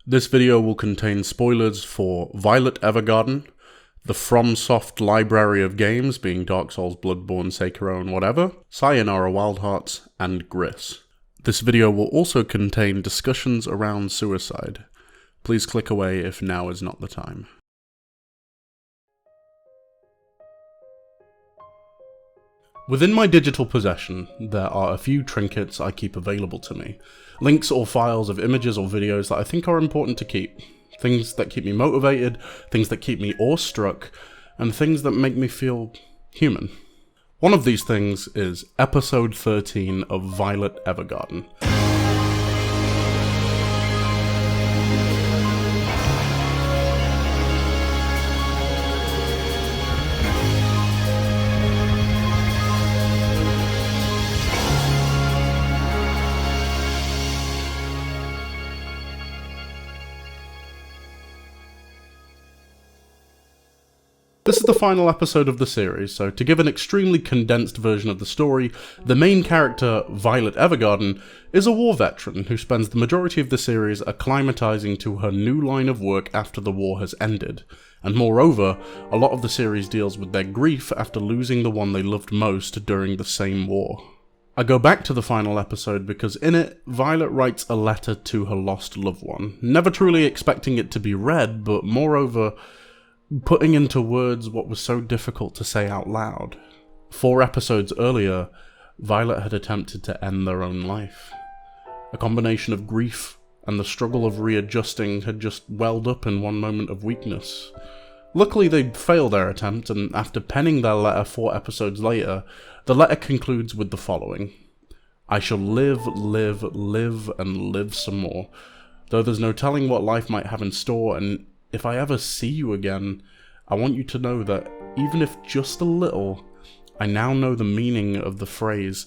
This video will contain spoilers for Violet Evergarden, the FromSoft library of games being Dark Souls, Bloodborne, Sekiro and whatever, Sayonara Wild Hearts, and Gris. This video will also contain discussions around suicide. Please click away if now is not the time. Within my digital possession, there are a few trinkets I keep available to me. Links or files of images or videos that I think are important to keep. Things that keep me motivated, things that keep me awestruck, and things that make me feel human. One of these things is episode 13 of Violet Evergarden. This is the final episode of the series, so to give an extremely condensed version of the story, the main character, Violet Evergarden, is a war veteran who spends the majority of the series acclimatizing to her new line of work after the war has ended. And moreover, a lot of the series deals with their grief after losing the one they loved most during the same war. I go back to the final episode because in it, Violet writes a letter to her lost loved one, never truly expecting it to be read, but moreover, putting into words what was so difficult to say out loud. 4 episodes earlier, Violet had attempted to end their own life. A combination of grief and the struggle of readjusting had just welled up in one moment of weakness. Luckily they'd failed their attempt, and after penning their letter 4 episodes later, the letter concludes with the following: "I shall live, and live some more, though there's no telling what life might have in store, and if I ever see you again, I want you to know that, even if just a little, I now know the meaning of the phrase,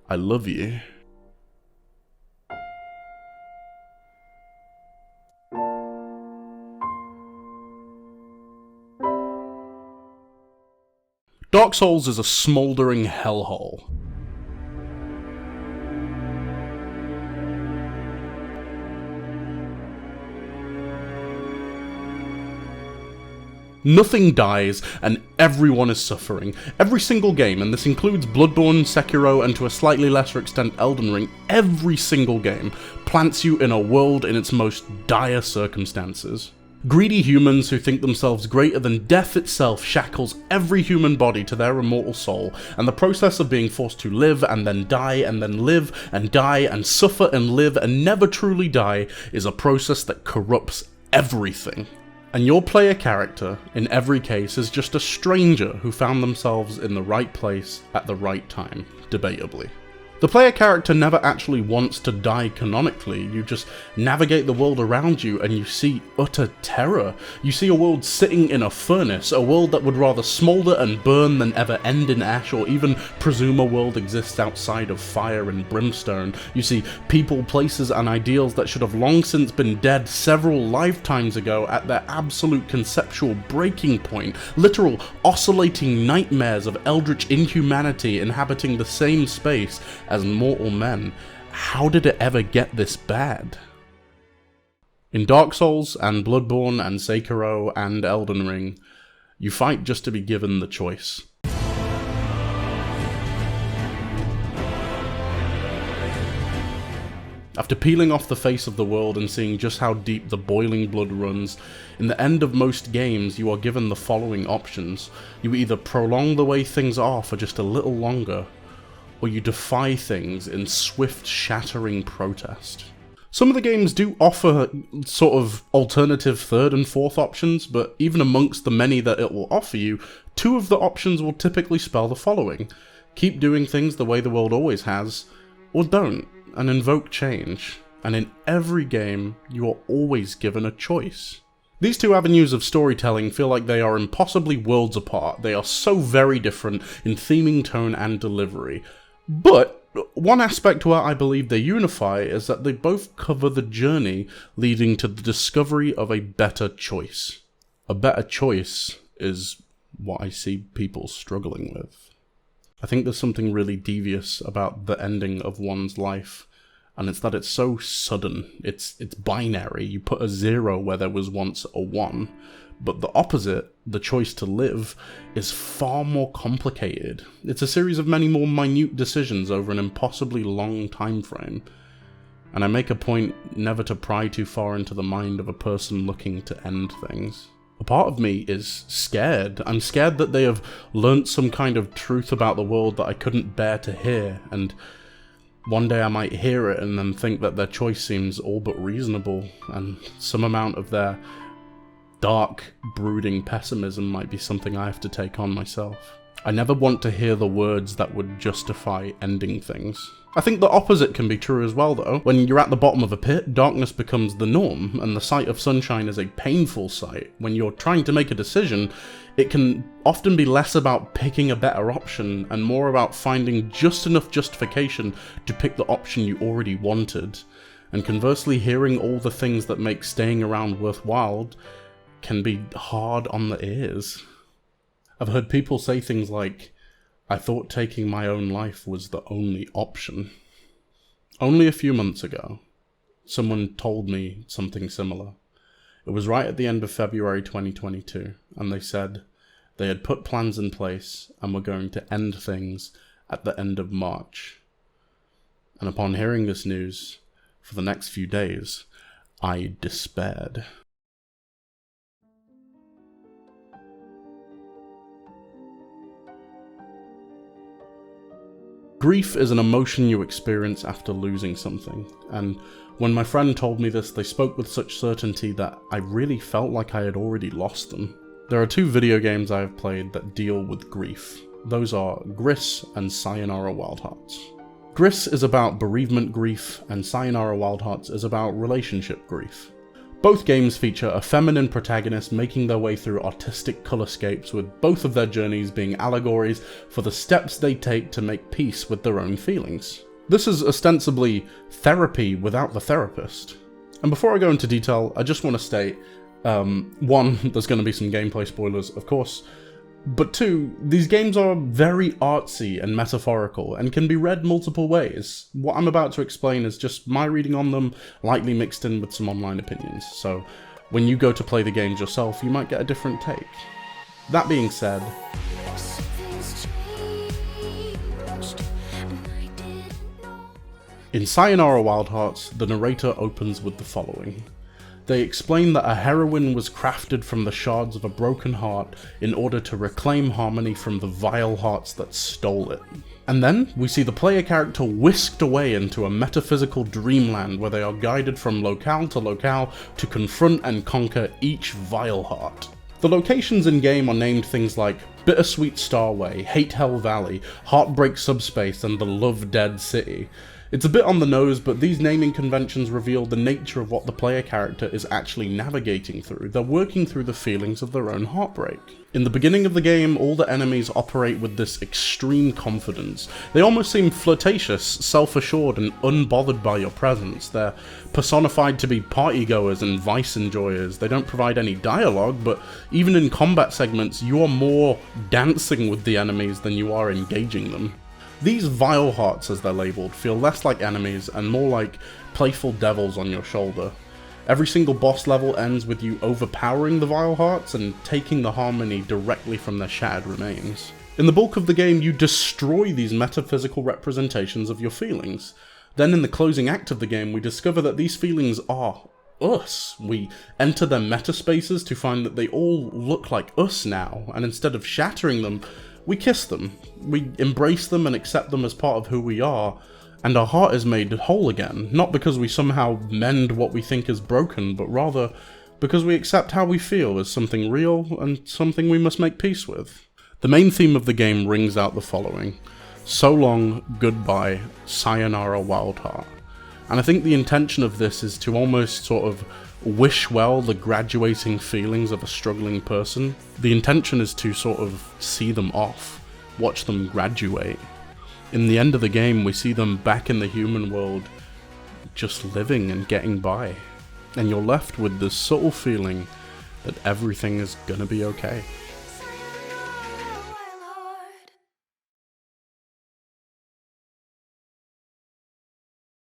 'I love you.'" Dark Souls is a smouldering hellhole. Nothing dies, and everyone is suffering. Every single game, and this includes Bloodborne, Sekiro, and to a slightly lesser extent Elden Ring, every single game plants you in a world in its most dire circumstances. Greedy humans who think themselves greater than death itself shackles every human body to their immortal soul, and the process of being forced to live and then die and then live and die and suffer and live and never truly die is a process that corrupts everything. And your player character, in every case, is just a stranger who found themselves in the right place at the right time, debatably. The player character never actually wants to die canonically. You just navigate the world around you and you see utter terror. You see a world sitting in a furnace, a world that would rather smolder and burn than ever end in ash or even presume a world exists outside of fire and brimstone. You see people, places and ideals that should have long since been dead several lifetimes ago at their absolute conceptual breaking point, literal oscillating nightmares of eldritch inhumanity inhabiting the same space as mortal men. How did it ever get this bad? In Dark Souls and Bloodborne and Sekiro and Elden Ring, you fight just to be given the choice. After peeling off the face of the world and seeing just how deep the boiling blood runs, in the end of most games you are given the following options. You either prolong the way things are for just a little longer, or you defy things in swift, shattering protest. Some of the games do offer sort of alternative 3rd and 4th options, but even amongst the many that it will offer you, 2 of the options will typically spell the following: keep doing things the way the world always has, or don't, and invoke change. And in every game, you are always given a choice. These 2 avenues of storytelling feel like they are impossibly worlds apart. They are so very different in theming, tone, and delivery. But one aspect where I believe they unify is that they both cover the journey leading to the discovery of a better choice. A better choice is what I see people struggling with. I think there's something really devious about the ending of one's life and it's that it's so sudden. It's binary. You put a 0 where there was once a 1. But the opposite, the choice to live, is far more complicated. It's a series of many more minute decisions over an impossibly long time frame. And I make a point never to pry too far into the mind of a person looking to end things. A part of me is scared. I'm scared that they have learnt some kind of truth about the world that I couldn't bear to hear, and one day I might hear it and then think that their choice seems all but reasonable, and some amount of their dark, brooding pessimism might be something I have to take on myself. I never want to hear the words that would justify ending things. I think the opposite can be true as well, though. When you're at the bottom of a pit, darkness becomes the norm, and the sight of sunshine is a painful sight. When you're trying to make a decision, it can often be less about picking a better option, and more about finding just enough justification to pick the option you already wanted. And conversely, hearing all the things that make staying around worthwhile can be hard on the ears. I've heard people say things like, "I thought taking my own life was the only option." Only a few months ago, someone told me something similar. It was right at the end of February 2022, and they said they had put plans in place and were going to end things at the end of March. And upon hearing this news, for the next few days, I despaired. Grief is an emotion you experience after losing something, and when my friend told me this, they spoke with such certainty that I really felt like I had already lost them. There are 2 video games I have played that deal with grief. Those are Gris and Sayonara Wild Hearts. Gris is about bereavement grief, and Sayonara Wild Hearts is about relationship grief. Both games feature a feminine protagonist making their way through artistic colorscapes, with both of their journeys being allegories for the steps they take to make peace with their own feelings. This is ostensibly therapy without the therapist. And before I go into detail, I just want to state, 1, there's going to be some gameplay spoilers, of course, but 2, these games are very artsy and metaphorical and can be read multiple ways. What I'm about to explain is just my reading on them, lightly mixed in with some online opinions, so when you go to play the games yourself, you might get a different take. That being said, in Sayonara Wild Hearts, the narrator opens with the following. They explain that a heroine was crafted from the shards of a broken heart in order to reclaim harmony from the vile hearts that stole it. And then we see the player character whisked away into a metaphysical dreamland where they are guided from locale to confront and conquer each vile heart. The locations in-game are named things like Bittersweet Starway, Hate Hell Valley, Heartbreak Subspace, and the Love Dead City. It's a bit on the nose, but these naming conventions reveal the nature of what the player character is actually navigating through. They're working through the feelings of their own heartbreak. In the beginning of the game, all the enemies operate with this extreme confidence. They almost seem flirtatious, self-assured, and unbothered by your presence. They're personified to be partygoers and vice enjoyers. They don't provide any dialogue, but even in combat segments, you are more dancing with the enemies than you are engaging them. These vile hearts, as they're labelled, feel less like enemies and more like playful devils on your shoulder. Every single boss level ends with you overpowering the vile hearts and taking the harmony directly from their shattered remains. In the bulk of the game, you destroy these metaphysical representations of your feelings. Then in the closing act of the game, we discover that these feelings are us. We enter their metaspaces to find that they all look like us now, and instead of shattering them, we kiss them, we embrace them and accept them as part of who we are, and our heart is made whole again, not because we somehow mend what we think is broken, but rather because we accept how we feel as something real and something we must make peace with. The main theme of the game rings out the following: so long, goodbye, sayonara wild heart. And I think the intention of this is to almost sort of wish well the graduating feelings of a struggling person. The intention is to sort of see them off, watch them graduate. In the end of the game, we see them back in the human world, just living and getting by. And you're left with this subtle feeling that everything is gonna be okay.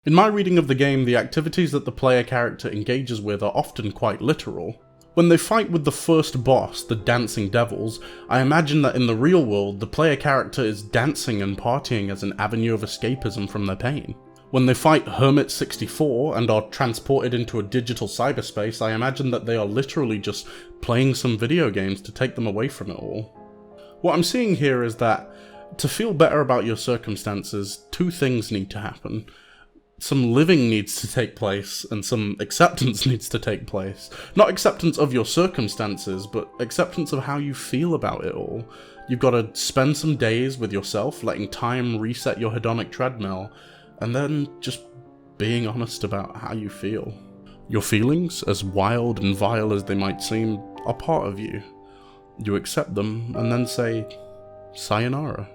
In my reading of the game, the activities that the player character engages with are often quite literal. When they fight with the first boss, the Dancing Devils, I imagine that in the real world, the player character is dancing and partying as an avenue of escapism from their pain. When they fight Hermit 64 and are transported into a digital cyberspace, I imagine that they are literally just playing some video games to take them away from it all. What I'm seeing here is that to feel better about your circumstances, two things need to happen. Some living needs to take place, and some acceptance needs to take place. Not acceptance of your circumstances, but acceptance of how you feel about it all. You've got to spend some days with yourself, letting time reset your hedonic treadmill, and then just being honest about how you feel. Your feelings, as wild and vile as they might seem, are part of you. You accept them, and then say, Sayonara.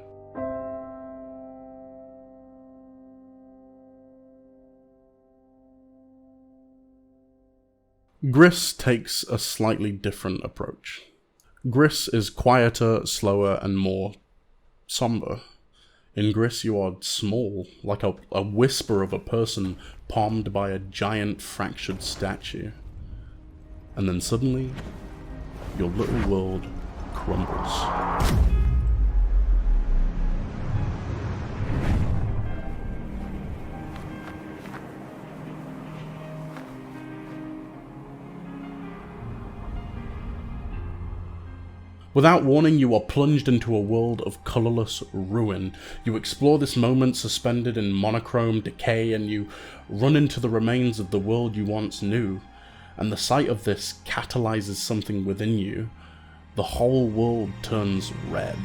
Gris takes a slightly different approach. Gris is quieter, slower, and more somber. In Gris you are small, like a whisper of a person palmed by a giant fractured statue. And then suddenly, your little world crumbles. Without warning, you are plunged into a world of colourless ruin. You explore this moment suspended in monochrome decay, and you run into the remains of the world you once knew. And the sight of this catalyzes something within you. The whole world turns red.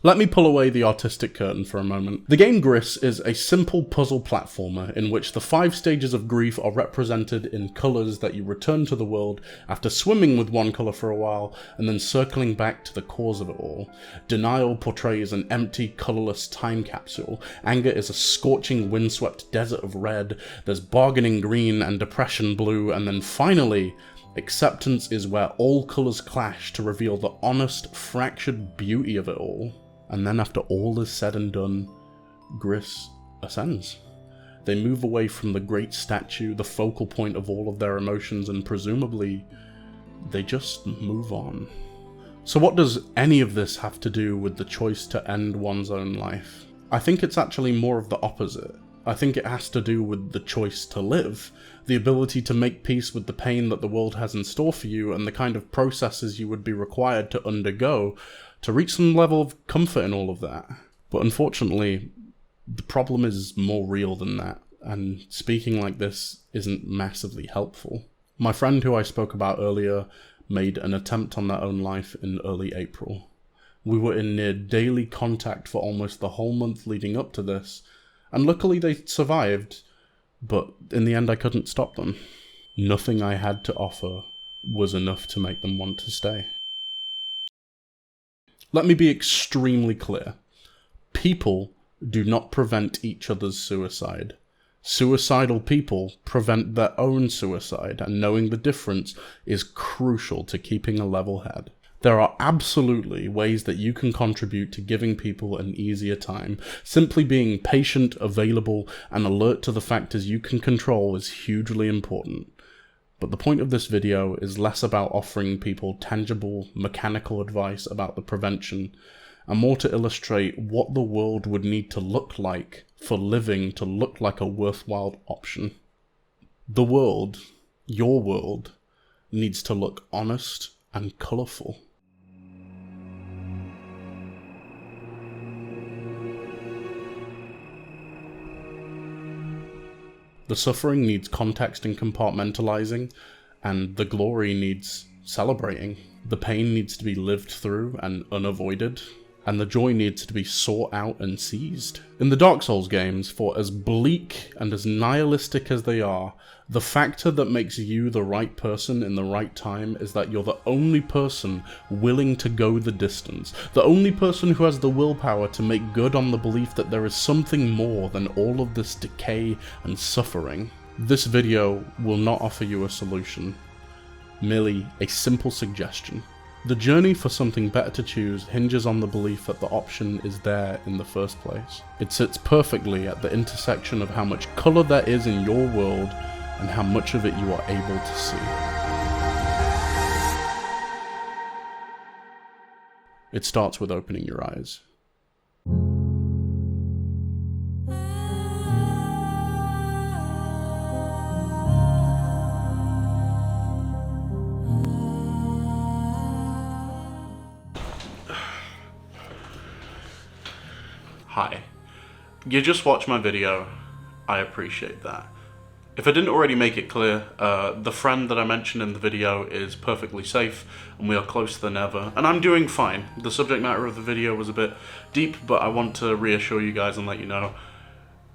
Let me pull away the artistic curtain for a moment. The game Gris is a simple puzzle platformer in which the 5 stages of grief are represented in colours that you return to the world after swimming with one colour for a while and then circling back to the cause of it all. Denial portrays an empty, colourless time capsule. Anger is a scorching, windswept desert of red. There's bargaining green and depression blue, and then finally, acceptance is where all colours clash to reveal the honest, fractured beauty of it all. And then after all is said and done, Gris ascends. They move away from the great statue, the focal point of all of their emotions, and presumably, they just move on. So what does any of this have to do with the choice to end one's own life? I think it's actually more of the opposite. I think it has to do with the choice to live, the ability to make peace with the pain that the world has in store for you, and the kind of processes you would be required to undergo to reach some level of comfort in all of that. But unfortunately, the problem is more real than that, and speaking like this isn't massively helpful. My friend who I spoke about earlier made an attempt on their own life in early April. We were in near daily contact for almost the whole month leading up to this, and luckily they survived, but in the end I couldn't stop them. Nothing I had to offer was enough to make them want to stay. Let me be extremely clear. People do not prevent each other's suicide. Suicidal people prevent their own suicide, and knowing the difference is crucial to keeping a level head. There are absolutely ways that you can contribute to giving people an easier time. Simply being patient, available, and alert to the factors you can control is hugely important. But the point of this video is less about offering people tangible, mechanical advice about the prevention, and more to illustrate what the world would need to look like for living to look like a worthwhile option. The world, your world, needs to look honest and colourful. The suffering needs context and compartmentalizing, and the glory needs celebrating. The pain needs to be lived through and unavoided, and the joy needs to be sought out and seized. In the Dark Souls games, for as bleak and as nihilistic as they are, the factor that makes you the right person in the right time is that you're the only person willing to go the distance, the only person who has the willpower to make good on the belief that there is something more than all of this decay and suffering. This video will not offer you a solution, merely a simple suggestion. The journey for something better to choose hinges on the belief that the option is there in the first place. It sits perfectly at the intersection of how much colour there is in your world and how much of it you are able to see. It starts with opening your eyes. Hi. You just watched my video. I appreciate that. If I didn't already make it clear, the friend that I mentioned in the video is perfectly safe and we are closer than ever, and I'm doing fine. The subject matter of the video was a bit deep, but I want to reassure you guys and let you know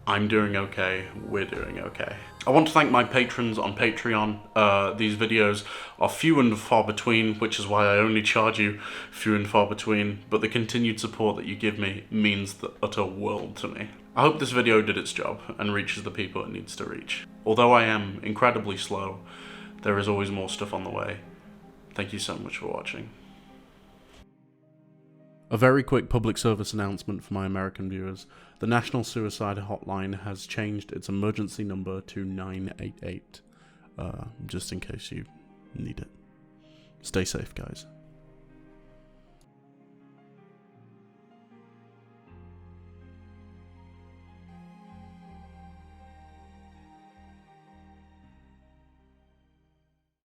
I'm doing okay, we're doing okay. I want to thank my patrons on Patreon. These videos are few and far between, which is why I only charge you few and far between, but the continued support that you give me means the utter world to me. I hope this video did its job and reaches the people it needs to reach. Although I am incredibly slow, there is always more stuff on the way. Thank you so much for watching. A very quick public service announcement for my American viewers. The National Suicide Hotline has changed its emergency number to 988, just in case you need it. Stay safe, guys.